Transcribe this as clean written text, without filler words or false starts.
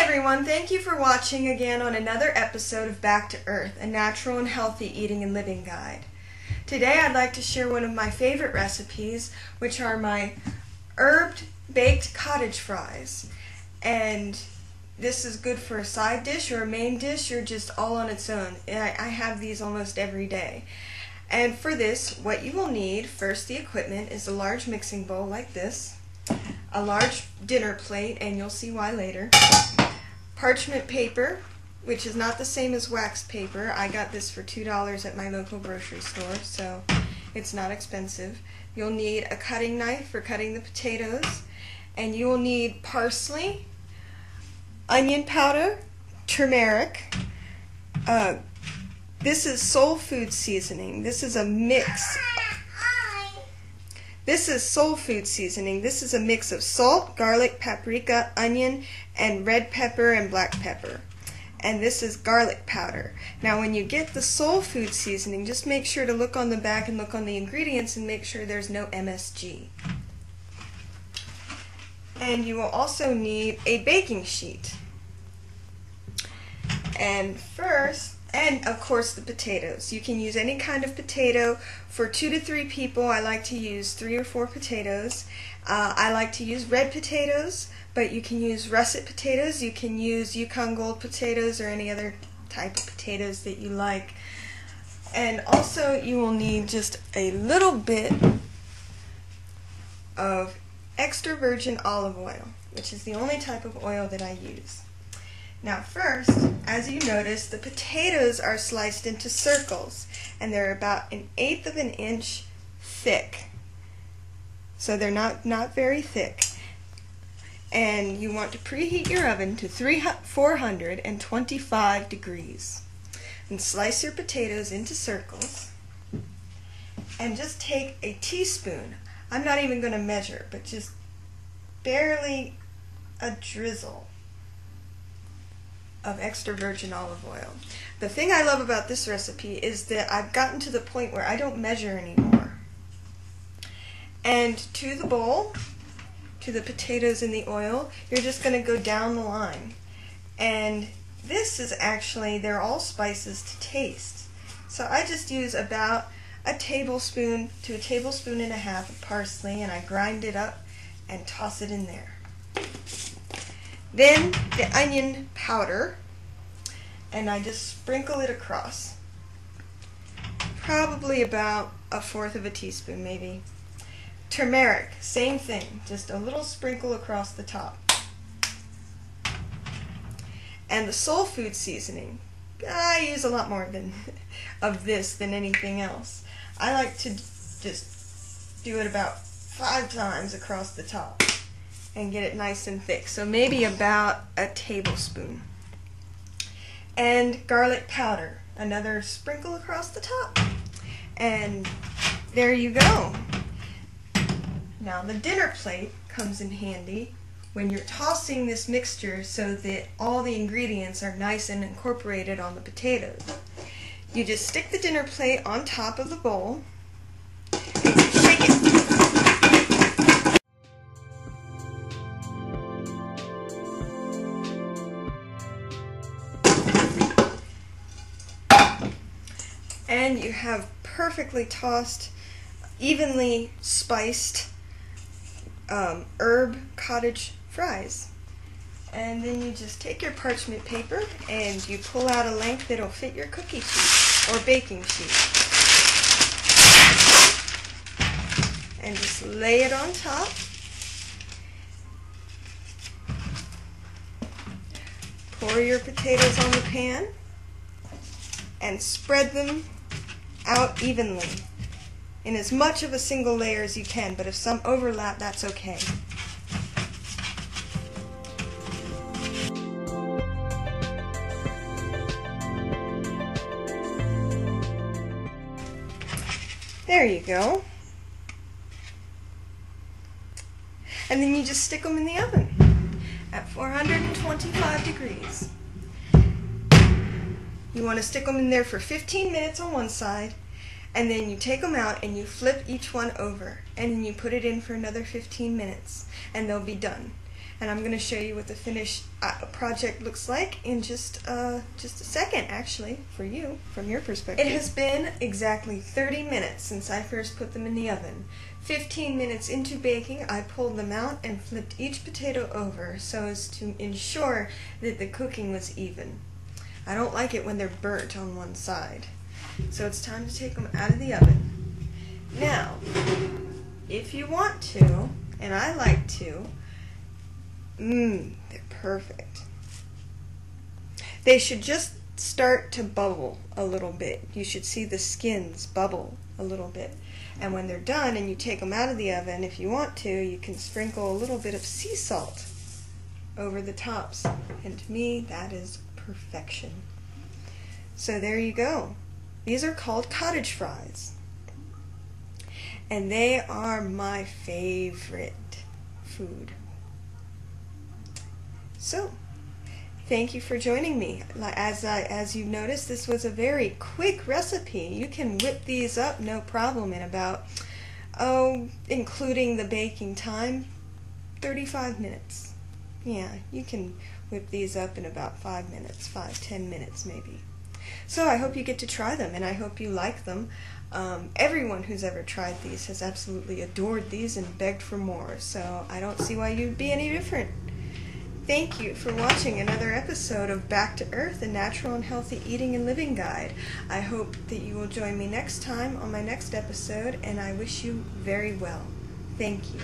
everyone, thank you for watching again on another episode of Back to Earth, a natural and healthy eating and living guide. Today I'd like to share one of my favorite recipes, which are my herbed baked cottage fries. And this is good for a side dish or a main dish or just all on its own. I have these almost every day. And for this, what you will need, first the equipment, is a large mixing bowl like this, a large dinner plate, and you'll see why later, parchment paper, which is not the same as wax paper. I got this for $2 at my local grocery store, so it's not expensive. You'll need a cutting knife for cutting the potatoes, and you will need parsley, onion powder, turmeric. This is soul food seasoning. This is a mix. This is soul food seasoning. This is a mix of salt, garlic, paprika, onion, and red pepper and black pepper. And this is garlic powder. Now when you get the soul food seasoning, just make sure to look on the back and look on the ingredients and make sure there's no MSG. And you will also need a baking sheet. And of course the potatoes. You can use any kind of potato. For 2 to 3 people, I like to use 3 or 4 potatoes. I like to use red potatoes, but you can use russet potatoes. You can use Yukon Gold potatoes or any other type of potatoes that you like. And also you will need just a little bit of extra virgin olive oil, which is the only type of oil that I use. Now first, as you notice, the potatoes are sliced into circles, and they're about 1/8 of an inch thick. So they're not very thick. And you want to preheat your oven to 425 degrees. And slice your potatoes into circles. And just take a teaspoon. I'm not even going to measure, but just barely a drizzle of extra virgin olive oil. The thing I love about this recipe is that I've gotten to the point where I don't measure anymore. And to the bowl, to the potatoes in the oil, you're just going to go down the line. And this is actually, they're all spices to taste. So I just use about a tablespoon to a tablespoon and a half of parsley, and I grind it up and toss it in there. Then the onion powder, and I just sprinkle it across. Probably about 1/4 of a teaspoon, maybe. Turmeric, same thing, just a little sprinkle across the top. And the soul food seasoning, I use a lot more of this than anything else. I like to just do it about 5 times across the top and get it nice and thick, so maybe about a tablespoon. And garlic powder, another sprinkle across the top, and there you go. Now the dinner plate comes in handy when you're tossing this mixture so that all the ingredients are nice and incorporated on the potatoes. You just stick the dinner plate on top of the bowl and shake it. And you have perfectly tossed, evenly spiced herb cottage fries. And then you just take your parchment paper and you pull out a length that'll fit your cookie sheet or baking sheet. And just lay it on top. Pour your potatoes on the pan and spread them out evenly in as much of a single layer as you can, but if some overlap, that's okay. There you go. And then you just stick them in the oven at 425 degrees. You want to stick them in there for 15 minutes on one side, and then you take them out and you flip each one over, and then you put it in for another 15 minutes, and they'll be done. And I'm going to show you what the finished project looks like in just a second, actually, for you, from your perspective. It has been exactly 30 minutes since I first put them in the oven. 15 minutes into baking, I pulled them out and flipped each potato over so as to ensure that the cooking was even. I don't like it when they're burnt on one side. So it's time to take them out of the oven. Now, if you want to, and I like to, they're perfect. They should just start to bubble a little bit. You should see the skins bubble a little bit. And when they're done and you take them out of the oven, if you want to, you can sprinkle a little bit of sea salt over the tops. And to me, that is perfection. So there you go. These are called cottage fries. And they are my favorite food. So, thank you for joining me. As you noticed, this was a very quick recipe. You can whip these up no problem in about, including the baking time, 35 minutes. Yeah, you can whip these up in about 5 minutes, 5-10 minutes maybe. So I hope you get to try them, and I hope you like them. Everyone who's ever tried these has absolutely adored these and begged for more, so I don't see why you'd be any different. Thank you for watching another episode of Back to Earth, a natural and healthy eating and living guide. I hope that you will join me next time on my next episode, and I wish you very well. Thank you.